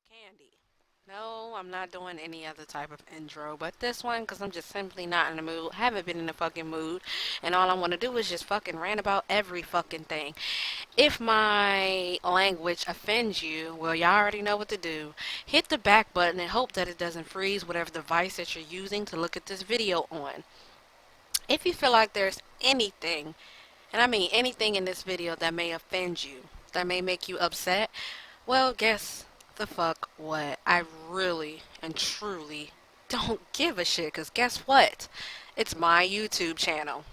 Candy. No, I'm not doing any other type of intro, but this one, because I'm just simply not in the mood. Haven't been in the fucking mood, and all I want to do is just fucking rant about every fucking thing. If my language offends you, well, y'all already know what to do. Hit the back button and hope that it doesn't freeze whatever device that you're using to look at this video on. If you feel like there's anything, and I mean anything in this video that may offend you, that may make you upset, well, guess the fuck what? I really and truly don't give a shit, because guess what? It's my YouTube channel,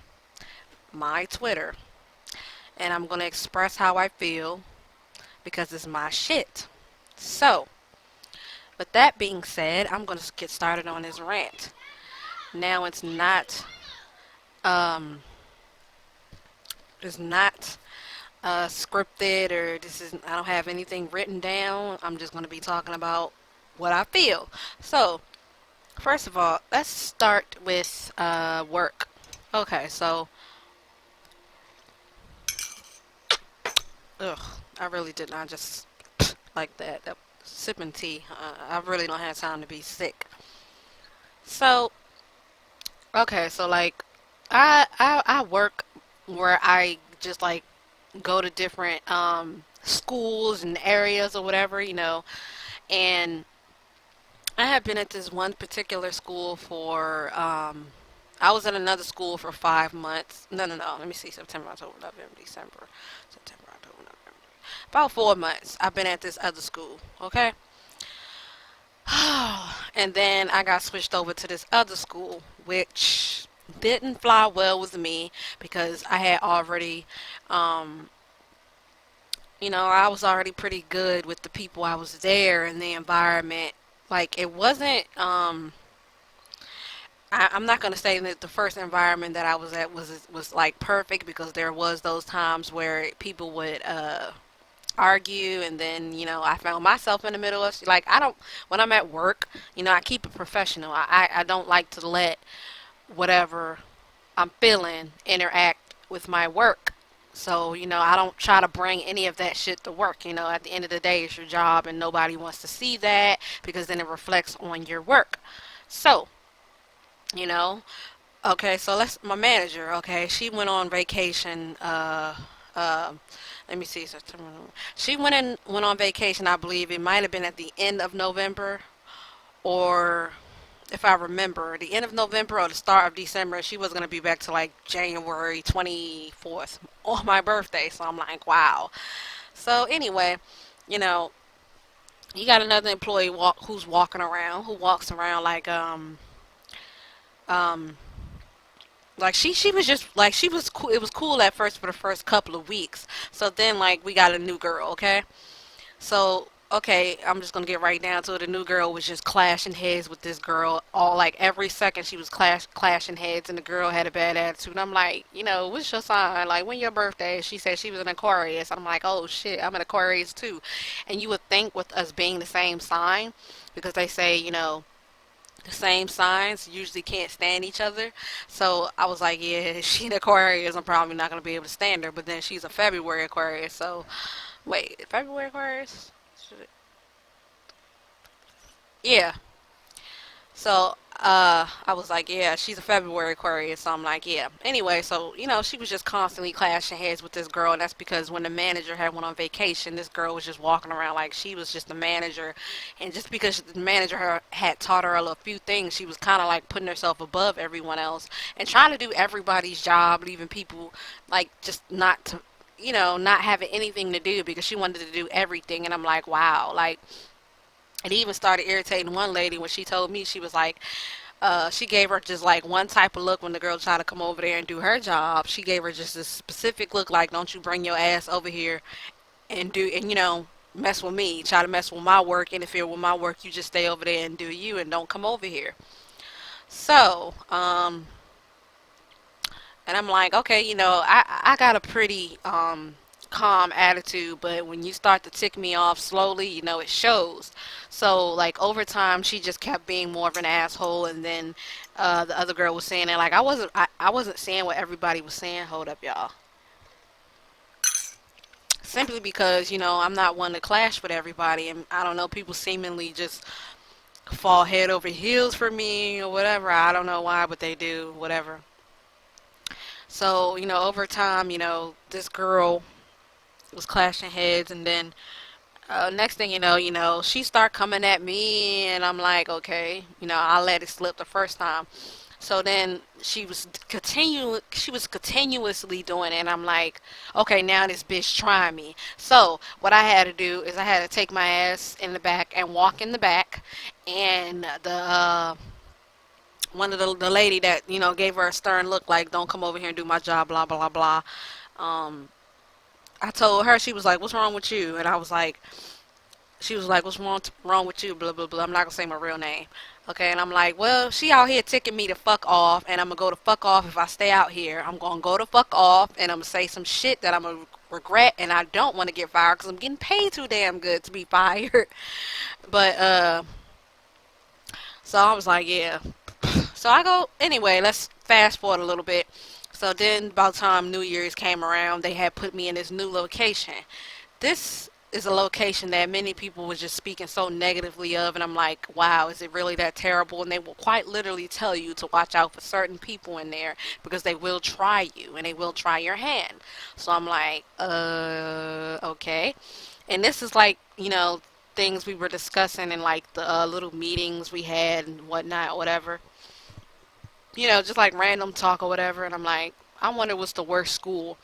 my Twitter, and I'm going to express how I feel because it's my shit. So, with that being said, I'm going to get started on this rant. Now um, it's not scripted, or I don't have anything written down. I'm just going to be talking about what I feel. So, first of all, let's start with work. Okay, so, ugh, I really did not just like that sipping tea. I really don't have time to be sick. So, okay, so like, I work where I just like go to different schools and areas or whatever, and I have been at this one particular school for, I was at another school for 5 months. No, no, no. Let me see. September, October, November, December. September, October, November. About 4 months I've been at this other school, okay? And then I got switched over to this other school, which didn't fly well with me because I had already, um, I was already pretty good with the people I was there and the environment. Like, it wasn't, I'm not gonna say that the first environment that I was at was like perfect, because there was those times where people would argue, and then I found myself in the middle of, like, I don't, when I'm at work, I keep it professional. I don't like to let whatever I'm feeling interact with my work. So, I don't try to bring any of that shit to work. At the end of the day, it's your job, and nobody wants to see that because then it reflects on your work. So, you know, okay, so let's, my manager, okay, she went on vacation, uh, let me see, September. She went on vacation, I believe it might have been at the end of November, or if I remember, the end of November or the start of December. She was gonna be back to like January 24th on my birthday. So I'm like, wow. So anyway, you know, you got another employee who's walking around, who walks around um like she was just like, she was cool. It was cool at first for the first couple of weeks. So then, like, we got a new girl, okay? So, okay, I'm just gonna get right down to it. The new girl was just clashing heads with this girl all, like, every second. She was clashing heads, and the girl had a bad attitude. And I'm like, what's your sign? Like, when your birthday? She said she was an Aquarius. I'm like, oh shit, I'm an Aquarius too. And you would think with us being the same sign, because they say, the same signs usually can't stand each other. So I was like, yeah, she an Aquarius, I'm probably not gonna be able to stand her. But then she's a February Aquarius, so wait, February Aquarius? Yeah. So I was like, yeah, she's a February Aquarius. So I'm like, yeah. Anyway, so she was just constantly clashing heads with this girl, and that's because when the manager had went on vacation, this girl was just walking around like she was just the manager, and just because the manager had taught her a few things, she was kind of like putting herself above everyone else and trying to do everybody's job, leaving people like just not to. Not having anything to do because she wanted to do everything. And I'm like, wow, like, it even started irritating one lady when she told me, she was like, she gave her just like one type of look when the girl tried to come over there and do her job. She gave her just a specific look, like, don't you bring your ass over here and mess with me, try to mess with my work, interfere with my work. You just stay over there and do you, and don't come over here. So, and I'm like, okay, I got a pretty calm attitude, but when you start to tick me off slowly, it shows. So, like, over time, she just kept being more of an asshole, and then the other girl was saying that, like, I wasn't saying what everybody was saying. Hold up, y'all. simply because I'm not one to clash with everybody, and I don't know, people seemingly just fall head over heels for me or whatever. I don't know why, but they do, whatever. So over time, this girl was clashing heads, and then next thing she start coming at me, and I'm like, okay, I let it slip the first time. So then she was continuously doing it, and I'm like, okay, now this bitch trying me. So what I had to do is I had to take my ass in the back and walk in the back, and the one of the lady that gave her a stern look like, don't come over here and do my job, blah blah blah. Um, I told her, she was like, what's wrong with you? And I was like, she was like, what's wrong with you? Blah, blah, blah. I'm not going to say my real name. Okay, and I'm like, well, she out here ticking me to fuck off, and I'm going to go to fuck off if I stay out here. I'm going to go to fuck off, and I'm going to say some shit that I'm going to regret, and I don't want to get fired because I'm getting paid too damn good to be fired. But, so I was like, yeah. So I go, anyway, let's fast forward a little bit. So then, by the time New Year's came around, they had put me in this new location. This is a location that many people was just speaking so negatively of, and I'm like, wow, is it really that terrible? And they will quite literally tell you to watch out for certain people in there because they will try you and they will try your hand. So I'm like, okay. And this is like, things we were discussing in like the little meetings we had and whatnot, whatever. Just like random talk or whatever. And I'm like, I wonder what's the worst school.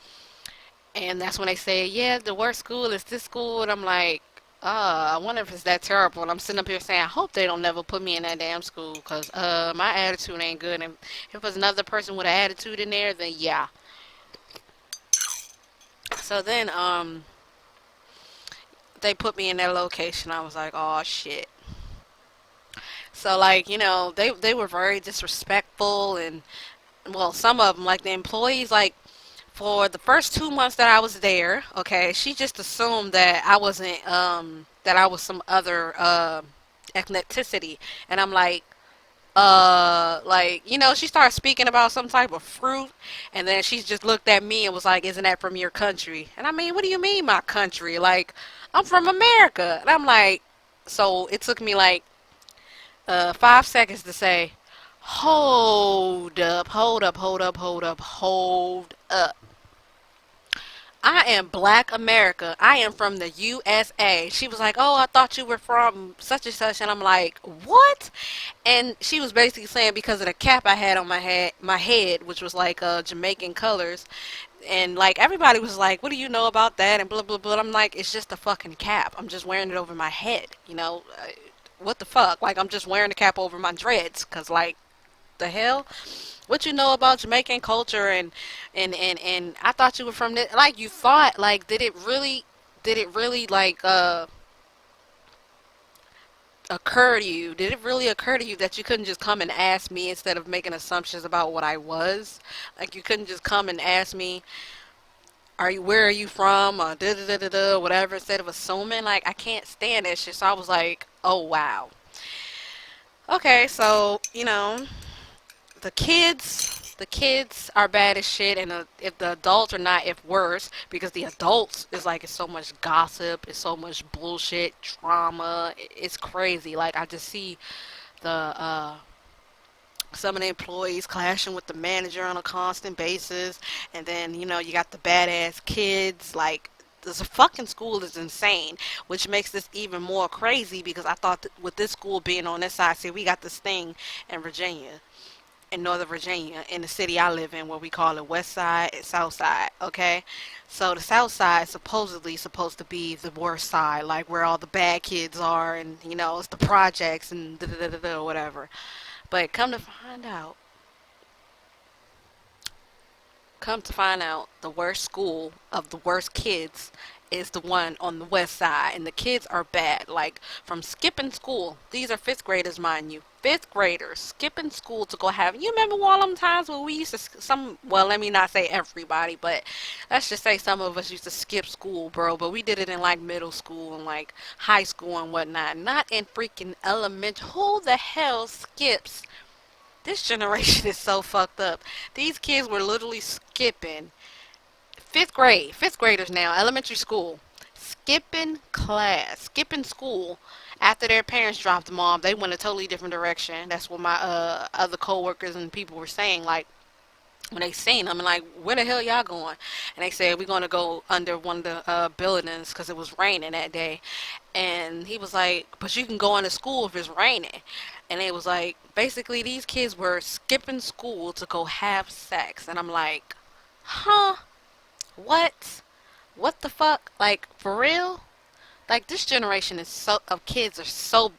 And that's when they say, yeah, the worst school is this school. And I'm like, I wonder if it's that terrible. And I'm sitting up here saying, I hope they don't never put me in that damn school because my attitude ain't good. And if there's another person with an attitude in there, then yeah. So then they put me in that location. I was like, oh, shit. So, like, they were very disrespectful. And, well, some of them, like the employees, like, for the first 2 months that I was there, okay, she just assumed that I wasn't, that I was some other, ethnicity. And I'm like, she started speaking about some type of fruit, and then she just looked at me and was like, isn't that from your country? And I mean, what do you mean, my country? Like, I'm from America. And I'm like, so it took me like, 5 seconds to say, hold up, hold up, hold up, hold up, hold up. I am Black America. I am from the USA. She was like, oh, I thought you were from such and such. And I'm like, what? And she was basically saying because of the cap I had on my head, which was like Jamaican colors. And like everybody was like, what do you know about that? And blah, blah, blah. I'm like, it's just a fucking cap. I'm just wearing it over my head. What the fuck? Like, I'm just wearing the cap over my dreads. Because, like, the hell? What you know about Jamaican culture and I thought you were from this, like you thought, like did it really like occur to you? Did it really occur to you that you couldn't just come and ask me instead of making assumptions about what I was? Like you couldn't just come and ask me, where are you from? Or da da da da da whatever, instead of assuming. Like I can't stand that shit. So I was like, oh wow. Okay, so the kids are bad as shit, and if the adults are not, if worse, because the adults is like it's so much gossip, it's so much bullshit, trauma, it's crazy. Like I just see the some of the employees clashing with the manager on a constant basis, and then you got the badass kids. Like this fucking school is insane, which makes this even more crazy because I thought that with this school being on this side, see, we got this thing in Virginia, in Northern Virginia, in the city I live in, where we call it West Side and South Side. Okay, so the South Side is supposedly supposed to be the worst side, like where all the bad kids are, and it's the projects and da da da da da whatever. But come to find out, the worst school of the worst kids is the one on the west side, and the kids are bad. Like from skipping school, these are fifth graders, mind you, fifth graders skipping school to go have. You remember all them times when we used to some? Well, let me not say everybody, but let's just say some of us used to skip school, bro. But we did it in like middle school and like high school and whatnot, not in freaking elementary. Who the hell skips? This generation is so fucked up. These kids were literally skipping fifth graders now, elementary school, skipping class, skipping school after their parents dropped them off. They went a totally different direction. That's what my other coworkers and people were saying. Like when they seen them, and like, where the hell y'all going? And they said we're gonna go under one of the buildings because it was raining that day. And he was like, but you can go into school if it's raining. And it was like, basically these kids were skipping school to go have sex. And I'm like, huh? What? What the fuck? Like, for real? Like, this generation is so of kids are so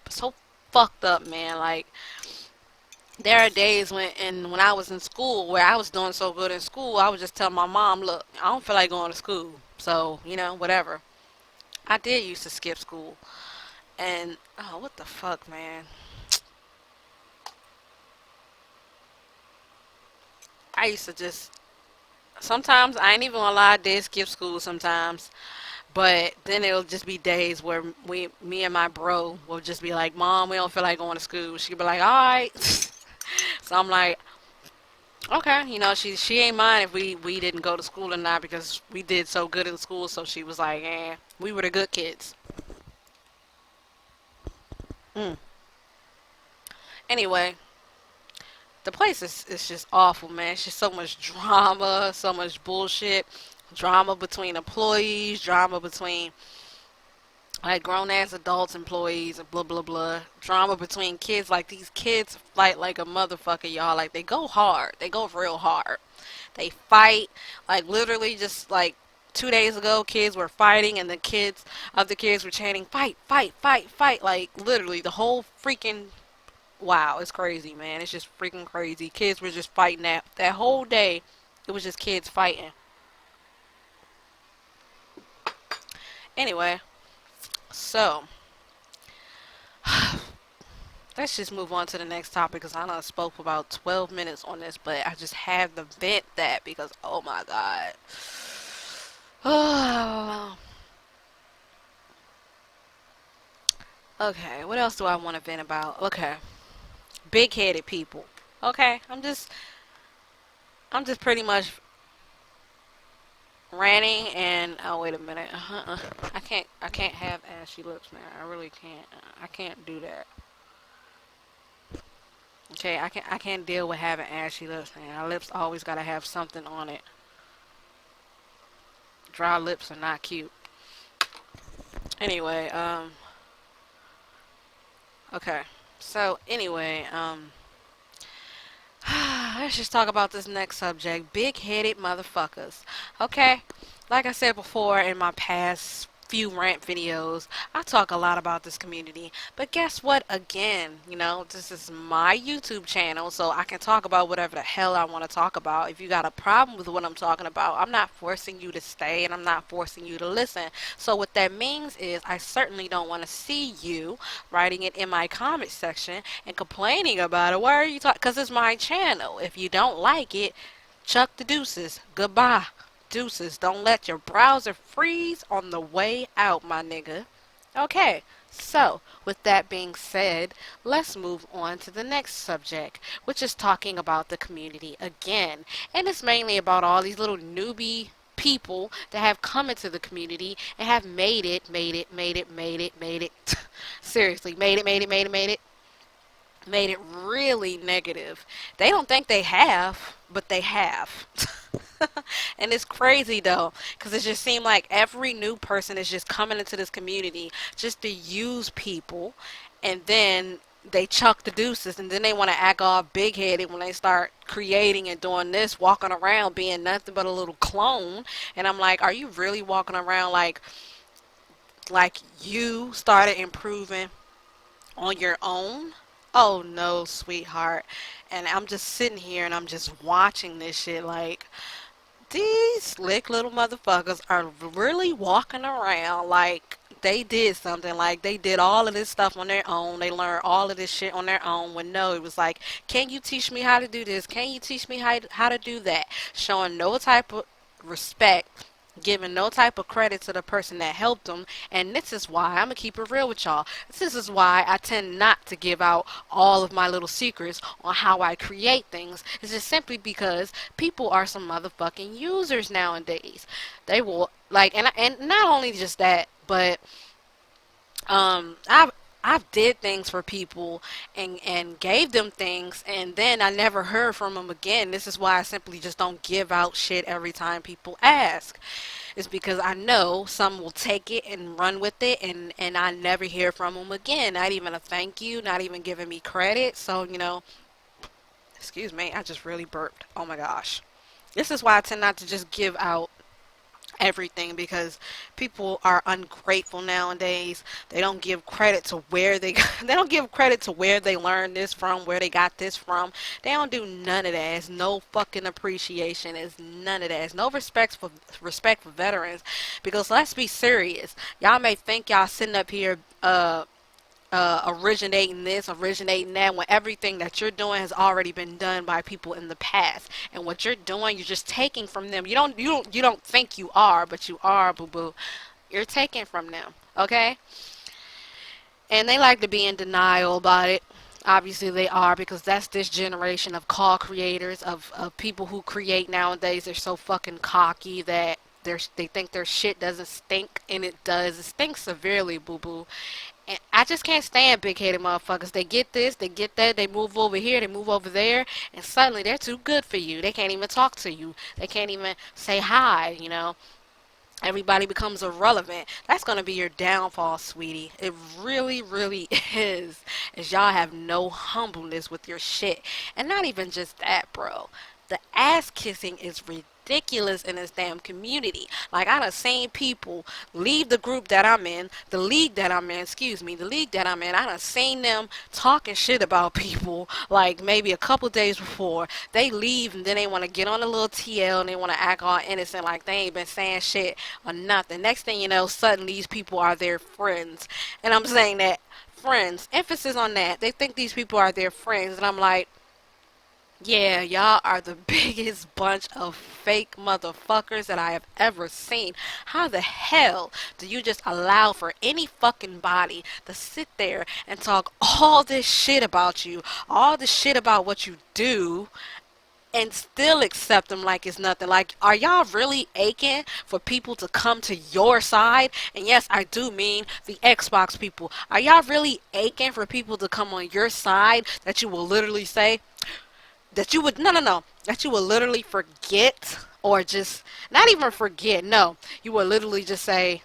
fucked up, man. Like, there are days when I was in school where I was doing so good in school, I would just tell my mom, look, I don't feel like going to school, so whatever. I did used to skip school, and oh, what the fuck, man. I used to just sometimes I ain't even gonna lie, I did skip school sometimes. But then it'll just be days where me and my bro will just be like, Mom, we don't feel like going to school. She'll be like, all right. So I'm like, okay, she ain't mind if we didn't go to school or not because we did so good in school. So she was like, we were the good kids. Mm. Anyway, the place is just awful, man. It's just so much drama, so much bullshit. Drama between employees, drama between like grown ass adults, employees, and blah blah blah. Drama between kids, like these kids fight like a motherfucker, y'all. Like they go hard, they go real hard. They fight, like literally just like 2 days ago, kids were fighting, and the other kids were chanting, "Fight, fight, fight, fight!" Like literally the whole freaking wow, it's crazy, man. It's just freaking crazy. Kids were just fighting that whole day. It was just kids fighting. Anyway, so let's just move on to the next topic because I done spoke for about 12 minutes on this, but I just had to vent that because, oh my God. Oh, okay, what else do I want to vent about? Okay, big headed people. Okay, I'm just pretty much ranting and, oh, wait a minute. I can't have ashy lips, man. I really can't. I can't do that. Okay, I can't deal with having ashy lips, man. Our lips always gotta have something on it. Dry lips are not cute. Anyway, okay. So anyway, let's just talk about this next subject. Big-headed motherfuckers. Okay? Like I said before in my past few rant videos, I talk a lot about this community. But guess what? Again, this is my YouTube channel, so I can talk about whatever the hell I want to talk about. If you got a problem with what I'm talking about, I'm not forcing you to stay and I'm not forcing you to listen. So what that means is I certainly don't want to see you writing it in my comment section and complaining about it. Why are you talking? Because it's my channel. If you don't like it, chuck the deuces. Goodbye. Deuces. Don't let your browser freeze on the way out, my nigga. Okay, so with that being said, let's move on to the next subject, which is talking about the community again. And it's mainly about all these little newbie people that have come into the community and have made it. Seriously, made it really negative. They don't think they have, but they have. And it's crazy though, because it just seemed like every new person is just coming into this community just to use people, and then they chuck the deuces, and then they want to act all big headed when they start creating and doing this, walking around being nothing but a little clone. And I'm like, are you really walking around like you started improving on your own? Oh no, sweetheart. And I'm just sitting here and I'm just watching this shit like these slick little motherfuckers are really walking around like they did something, like they did all of this stuff on their own. They learned all of this shit on their own when no, it was like, can you teach me how to do this? Can you teach me how to do that? Showing no type of respect giving no type of credit to the person that helped them. And this is why I'm gonna keep it real with y'all. This is why I tend not to give out all of my little secrets on how I create things. It's just simply because people are some motherfucking users nowadays. They will like, and not only just that, but I've did things for people and gave them things, and then I never heard from them again. This is why I simply just don't give out shit every time people ask. It's because I know some will take it and run with it, and I never hear from them again. Not even a thank you, not even giving me credit. So, excuse me, I just really burped. Oh my gosh. This is why I tend not to just give out everything, because people are ungrateful nowadays. They don't give credit to where they they don't give credit to where they learned this from, where they got this from. They don't do none of that. It's no fucking appreciation. It's none of that. It's no respect for veterans, because let's be serious. Y'all may think y'all sitting up here originating this, originating that, when everything that you're doing has already been done by people in the past. And what you're doing, you're just taking from them. You don't think you are, but you are, boo boo. You're taking from them, okay? And they like to be in denial about it. Obviously they are, because that's this generation of call creators, of people who create nowadays. They're so fucking cocky that they think their shit doesn't stink, and it does. It stinks severely, boo boo. And I just can't stand big-headed motherfuckers. They get this, they get that, they move over here, they move over there, and suddenly they're too good for you. They can't even talk to you. They can't even say hi. Everybody becomes irrelevant. That's going to be your downfall, sweetie. It really, really is. As y'all have no humbleness with your shit. And not even just that, bro. The ass kissing is ridiculous in this damn community. Like, I done seen people leave the group that I'm in, the league that I'm in, excuse me, the league that I'm in. I done seen them talking shit about people, like, maybe a couple days before. They leave, and then they want to get on a little TL, and they want to act all innocent like they ain't been saying shit or nothing. Next thing you know, suddenly these people are their friends. And I'm saying that friends, emphasis on that. They think these people are their friends, and I'm like, yeah, y'all are the biggest bunch of fake motherfuckers that I have ever seen. How the hell do you just allow for any fucking body to sit there and talk all this shit about you, all this shit about what you do, and still accept them like it's nothing? Like, are y'all really aching for people to come to your side? And yes, I do mean the Xbox people. Are y'all really aching for people to come on your side, that you will literally say, that you would, no, that you will literally forget, or just not even forget, no, you will literally just say,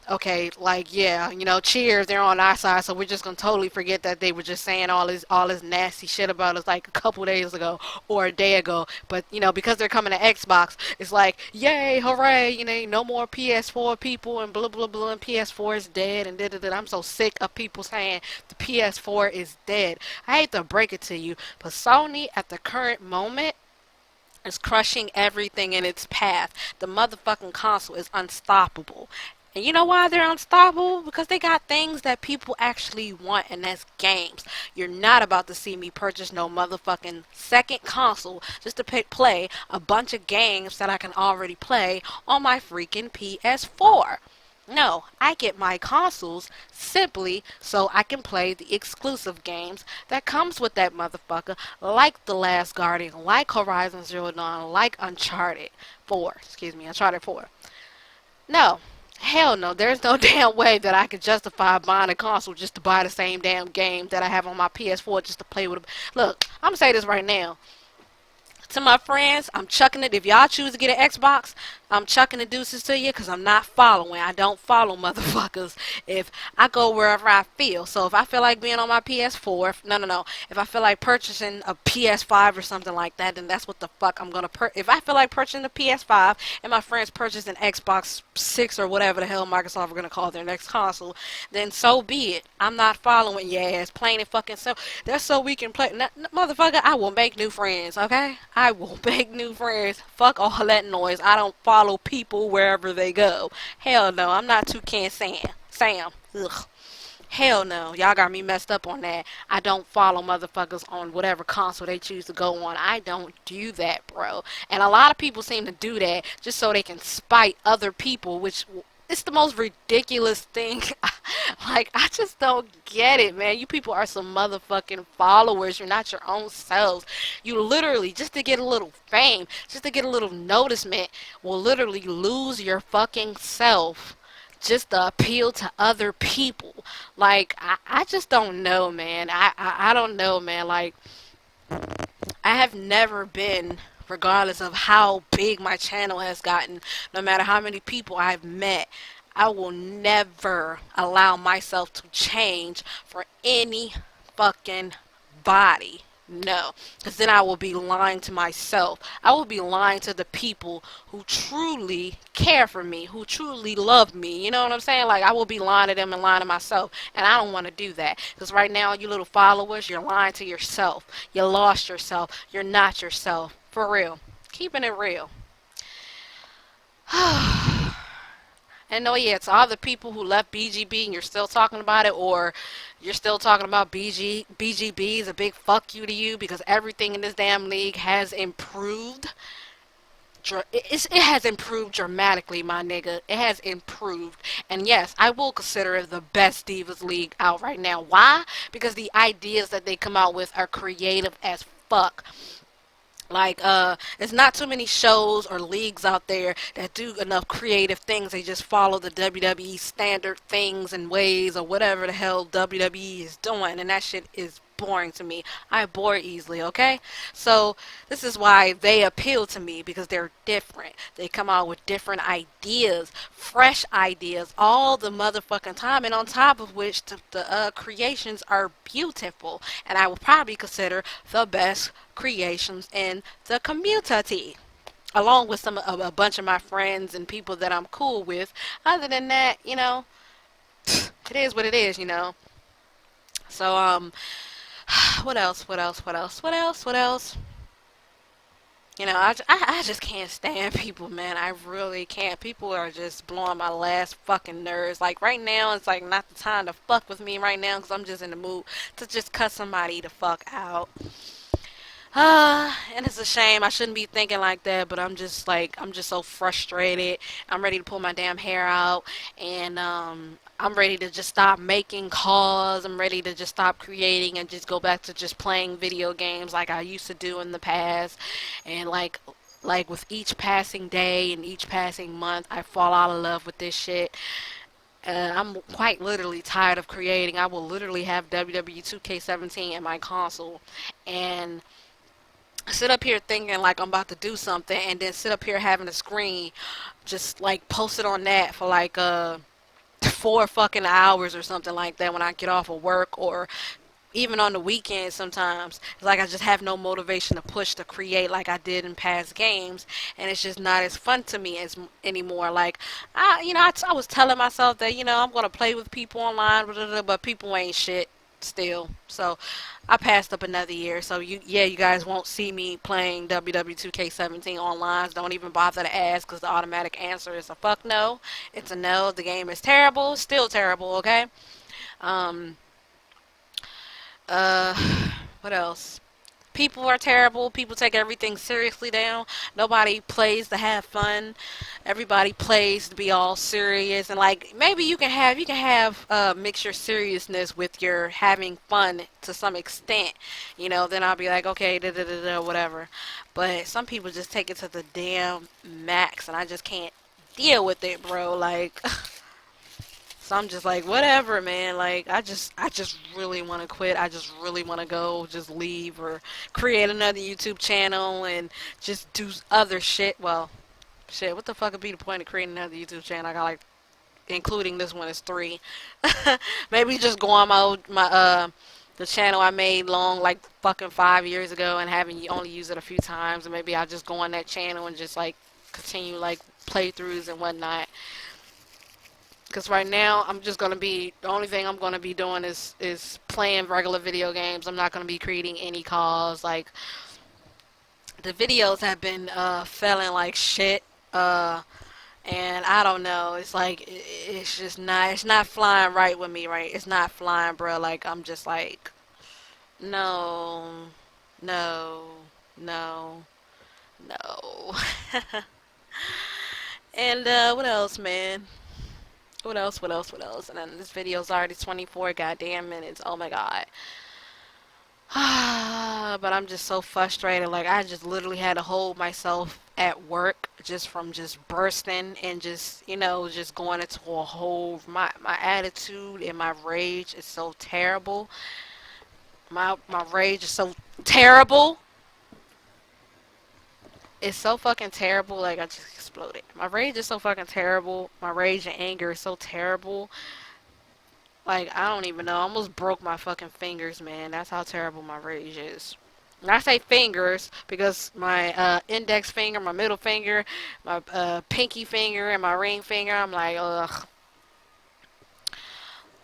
okay, like, yeah, cheers, they're on our side, so we're just gonna totally forget that they were just saying all this nasty shit about us like a couple days ago or a day ago. But because they're coming to Xbox, it's like, yay, hooray, no more PS4 people, and blah blah blah, and PS4 is dead, and da da da. I'm so sick of people saying the PS4 is dead. I hate to break it to you, but Sony at the current moment is crushing everything in its path. The motherfucking console is unstoppable. And you know why they're unstoppable? Because they got things that people actually want, and that's games. You're not about to see me purchase no motherfucking second console just to play a bunch of games that I can already play on my freaking PS4. No, I get my consoles simply so I can play the exclusive games that comes with that motherfucker, like The Last Guardian, like Horizon Zero Dawn, like Uncharted 4. Excuse me, Uncharted 4. No, hell no. There's no damn way that I could justify buying a console just to buy the same damn game that I have on my PS4 just to play with. Look, I'm gonna say this right now. To my friends, I'm chucking it. If y'all choose to get an Xbox, I'm chucking the deuces to you, because I'm not following. I don't follow motherfuckers. If I go wherever I feel. So if I feel like being on my PS4, no. If I feel like purchasing a PS5 or something like that, then that's what the fuck I'm gonna if I feel like purchasing a PS5 and my friends purchase an Xbox 6 or whatever the hell Microsoft are gonna call their next console, then so be it. I'm not following your ass, plain and fucking so. That's so we can play. Motherfucker, I will make new friends, okay? I will make new friends. Fuck all that noise. I don't follow people wherever they go. Hell no, I'm not Toucan Sam. Ugh. Hell no. Y'all got me messed up on that. I don't follow motherfuckers on whatever console they choose to go on. I don't do that, bro. And a lot of people seem to do that just so they can spite other people, which it's the most ridiculous thing. Like, I just don't get it, man. You people are some motherfucking followers. You're not your own selves. You literally, just to get a little fame, just to get a little noticement, will literally lose your fucking self just to appeal to other people. Like, I just don't know, man. I don't know, man. Like, I have never been, regardless of how big my channel has gotten, no matter how many people I've met, I will never allow myself to change for any fucking body. No, because then I will be lying to myself. I will be lying to the people who truly care for me, who truly love me. You know what I'm saying? Like, I will be lying to them and lying to myself. And I don't want to do that. Because right now, you little followers, you're lying to yourself. You lost yourself. You're not yourself. For real. Keeping it real. And no, yeah, to all the people who left BGB and you're still talking about it, or you're still talking about BGB is a big fuck you to you because everything in this damn league has improved. It has improved dramatically, my nigga. It has improved. And yes, I will consider it the best Divas League out right now. Why? Because the ideas that they come out with are creative as fuck. Like, there's not too many shows or leagues out there that do enough creative things. They just follow the WWE standard things and ways or whatever the hell WWE is doing, and that shit is boring to me. I bore easily, okay? So this is why they appeal to me, because they're different. They come out with different ideas, fresh ideas, all the motherfucking time, and on top of which the creations are beautiful, and I will probably consider the best creations in the community, along with a bunch of my friends and people that I'm cool with. Other than that, it is what it is, So what else? What else? What else? What else? What else? I just can't stand people, man. I really can't. People are just blowing my last fucking nerves. Like, right now, it's like not the time to fuck with me right now because I'm just in the mood to just cut somebody the fuck out. And it's a shame. I shouldn't be thinking like that, but I'm just so frustrated. I'm ready to pull my damn hair out, and I'm ready to just stop making calls. I'm ready to just stop creating and just go back to just playing video games like I used to do in the past. And like with each passing day and each passing month, I fall out of love with this shit. I'm quite literally tired of creating. I will literally have WWE 2K17 in my console, and sit up here thinking like I'm about to do something, and then sit up here having a screen just like posted on that for like 4 fucking hours or something like that when I get off of work, or even on the weekends sometimes. It's like I just have no motivation to push to create like I did in past games, and it's just not as fun to me as anymore. Like, I was telling myself that, I'm going to play with people online, blah, blah, blah, but people ain't shit still. So I passed up another year. So you guys won't see me playing WW 2K17 online. Don't even bother to ask, because the automatic answer is a fuck no. It's a no. The game is terrible. Still terrible, okay? Um, uh, what else? People are terrible. People take everything seriously now. Nobody plays to have fun. Everybody plays to be all serious. And like, maybe you can have mix your seriousness with your having fun to some extent. Then I'll be like, okay, da da da da, whatever. But some people just take it to the damn max, and I just can't deal with it, bro. Like, so I'm just like, whatever, man. Like, I just really want to quit. I just really want to go, just leave, or create another YouTube channel and just do other shit. Well, shit, what the fuck would be the point of creating another YouTube channel? I got like, including this one is 3. Maybe just go on the channel I made long, like fucking 5 years ago, and having only used it a few times, and maybe I'll just go on that channel and just like continue like playthroughs and whatnot. Because right now, I'm just going to be, the only thing I'm going to be doing is playing regular video games. I'm not going to be creating any calls. Like, the videos have been failing like shit. And I don't know. It's like it's just not. It's not flying right with me. Right? It's not flying, bro. Like I'm just like no, no, no, no. And what else, man? What else? What else? What else? And then this video's already 24 goddamn minutes. Oh my god. But I'm just so frustrated. Like I just literally had to hold myself at work just from just bursting and just just going into a whole my attitude and my rage is so terrible. My rage is so terrible. It's so fucking terrible. Like I just exploded. My rage is so fucking terrible. My rage and anger is so terrible. Like I don't even know. I almost broke my fucking fingers, man. That's how terrible my rage is. And I say fingers because my index finger, my middle finger, my pinky finger, and my ring finger. I'm like, ugh.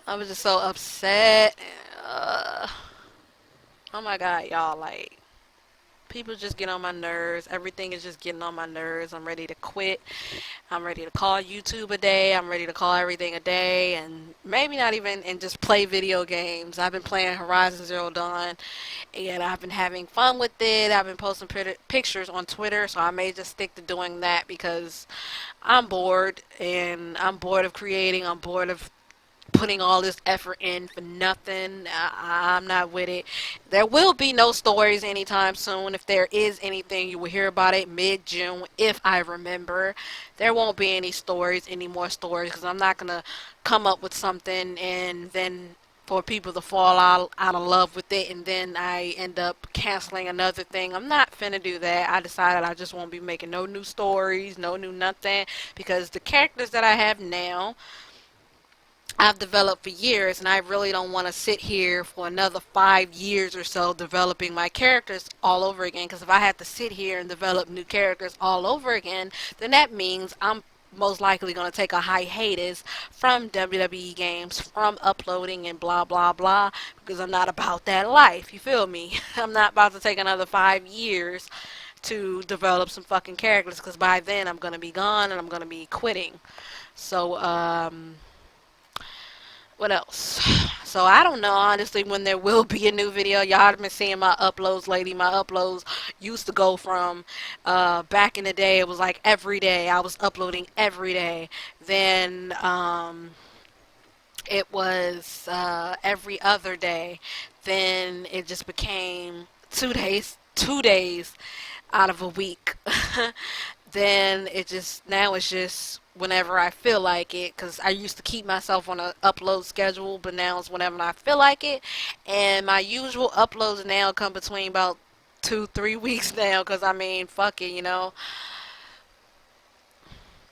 I was just so upset. Oh my god, y'all. Like people just get on my nerves. Everything is just getting on my nerves. I'm ready to quit. I'm ready to call YouTube a day. I'm ready to call everything a day, and maybe not even and just play video games. I've been playing Horizon Zero Dawn, and I've been having fun with it. I've been posting pictures on Twitter, so I may just stick to doing that because I'm bored, and I'm bored of creating. I'm bored of putting all this effort in for nothing. I'm not with it. There will be no stories anytime soon. If there is anything, you will hear about it mid-June, if I remember. There won't be any stories, any more stories, because I'm not going to come up with something and then for people to fall out of love with it and then I end up canceling another thing. I'm not finna do that. I decided I just won't be making no new stories, no new nothing, because the characters that I have now I've developed for years, and I really don't want to sit here for another 5 years or so developing my characters all over again. Because if I had to sit here and develop new characters all over again, then that means I'm most likely going to take a hiatus from WWE games, from uploading and blah blah blah, because I'm not about that life. You feel me? I'm not about to take another 5 years to develop some fucking characters, because by then I'm going to be gone and I'm going to be quitting. So, what else? So I don't know honestly when there will be a new video. Y'all have been seeing my uploads lately. My uploads used to go from back in the day. It was like every day. I was uploading every day. Then it was every other day. Then it just became 2 days. 2 days out of a week. Then it just now it's just whenever I feel like it, because I used to keep myself on a upload schedule, but now it's whenever I feel like it. And my usual uploads now come between about 2 3 weeks now, because I mean fuck it,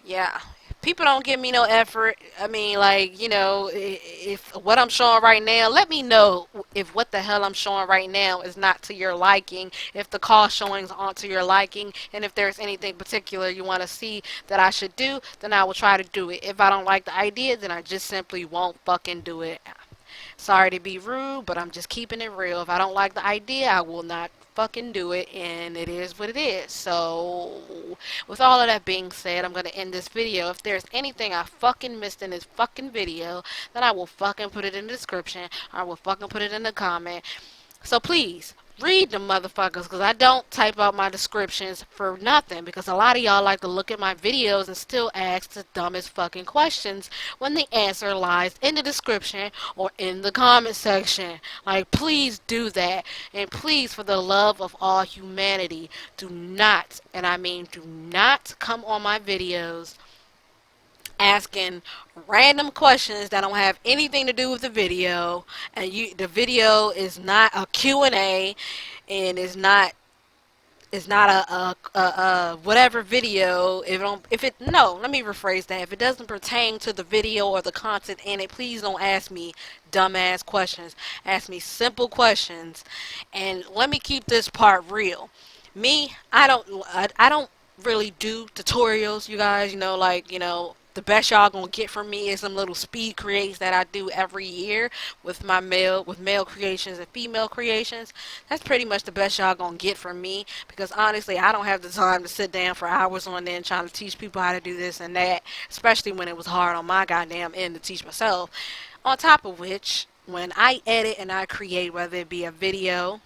yeah. People don't give me no effort. I mean, like, if what I'm showing right now, let me know if what the hell I'm showing right now is not to your liking, if the call showings aren't to your liking, and if there's anything particular you want to see that I should do, then I will try to do it. If I don't like the idea, then I just simply won't fucking do it. Sorry to be rude, but I'm just keeping it real. If I don't like the idea, I will not fucking do it, and it is what it is. So, with all of that being said, I'm gonna end this video. If there's anything I fucking missed in this fucking video, then I will fucking put it in the description. I will fucking put it in the comment. So please, read them motherfuckers, because I don't type out my descriptions for nothing, because a lot of y'all like to look at my videos and still ask the dumbest fucking questions when the answer lies in the description or in the comment section. Like, please do that. And please, for the love of all humanity, do not, and I mean do not come on my videos asking random questions that don't have anything to do with the video, and the video is not a Q&A, and it's not a whatever video. If it no, let me rephrase that. If it doesn't pertain to the video or the content in it, please don't ask me dumbass questions. Ask me simple questions, and let me keep this part real. Me, I don't really do tutorials, you guys. Like the best y'all gonna get from me is some little speed creates that I do every year with male creations and female creations. That's pretty much the best y'all gonna get from me because honestly, I don't have the time to sit down for hours on end trying to teach people how to do this and that, especially when it was hard on my goddamn end to teach myself. On top of which, when I edit and I create, whether it be a video,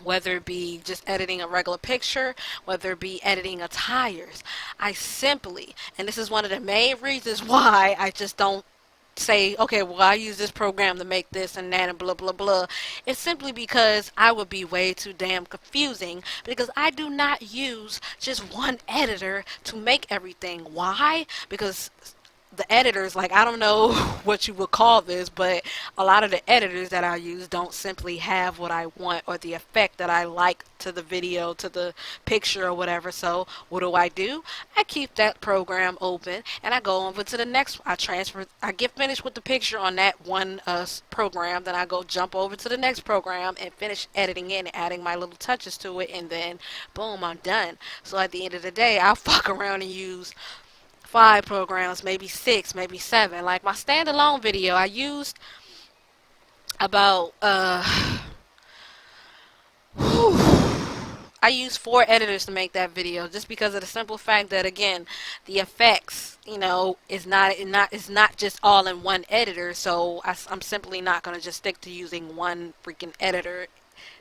whether it be just editing a regular picture, whether it be editing attires, I simply, and this is one of the main reasons why I just don't say, okay, well, I use this program to make this and that and blah, blah, blah. It's simply because I would be way too damn confusing because I do not use just one editor to make everything. Why? Because the editors, like, I don't know what you would call this, but a lot of the editors that I use don't simply have what I want or the effect that I like to the video, to the picture or whatever. So what do? I keep that program open and I go over to the next. I get finished with the picture on that one program, then I go jump over to the next program and finish editing it and adding my little touches to it, and then boom, I'm done. So at the end of the day, I'll fuck around and use 5 programs, maybe 6, maybe 7. Like my standalone video, I used about I used 4 editors to make that video, just because of the simple fact that again, the effects, is not just all in one editor. So I'm simply not gonna just stick to using one freaking editor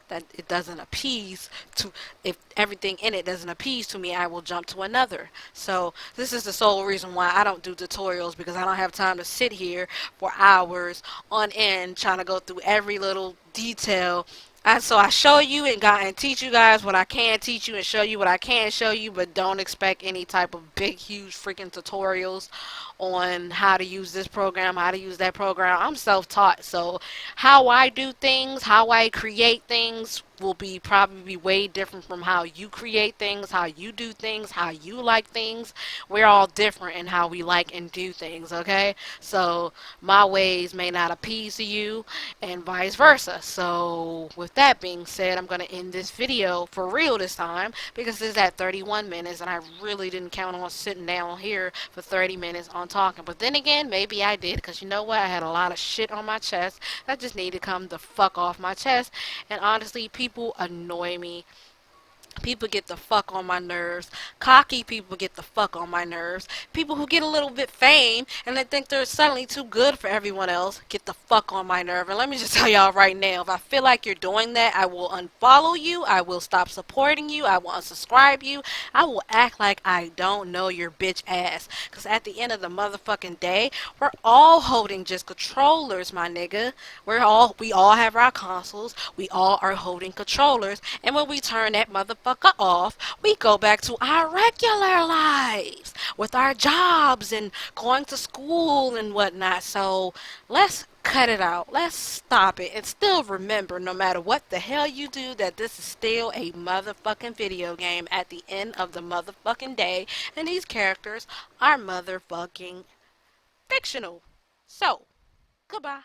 that it doesn't appease to. If everything in it doesn't appease to me, I will jump to another. So this is the sole reason why I don't do tutorials, because I don't have time to sit here for hours on end trying to go through every little detail. So I show you and teach you guys what I can teach you and show you what I can show you, but don't expect any type of big, huge freaking tutorials on how to use this program, how to use that program. I'm self-taught, so how I do things, how I create things will be probably way different from how you create things, how you do things, how you like things. We're all different in how we like and do things, okay? So my ways may not appease to you and vice versa. So with that being said, I'm going to end this video for real this time because it's at 31 minutes and I really didn't count on sitting down here for 30 minutes on talking. But then again, maybe I did, because you know what? I had a lot of shit on my chest that just needed to come the fuck off my chest. And honestly, people annoy me. People get the fuck on my nerves. Cocky people get the fuck on my nerves. People who get a little bit fame and they think they're suddenly too good for everyone else get the fuck on my nerve. And let me just tell y'all right now, if I feel like you're doing that, I will unfollow you. I will stop supporting you. I will unsubscribe you. I will act like I don't know your bitch ass. Because at the end of the motherfucking day, we're all holding just controllers, my nigga. We all have our consoles. We all are holding controllers. And when we turn that motherfucker off, we go back to our regular lives with our jobs and going to school and whatnot. So let's cut it out. Let's stop it. And still remember, no matter what the hell you do, that this is still a motherfucking video game at the end of the motherfucking day. And these characters are motherfucking fictional. So, goodbye.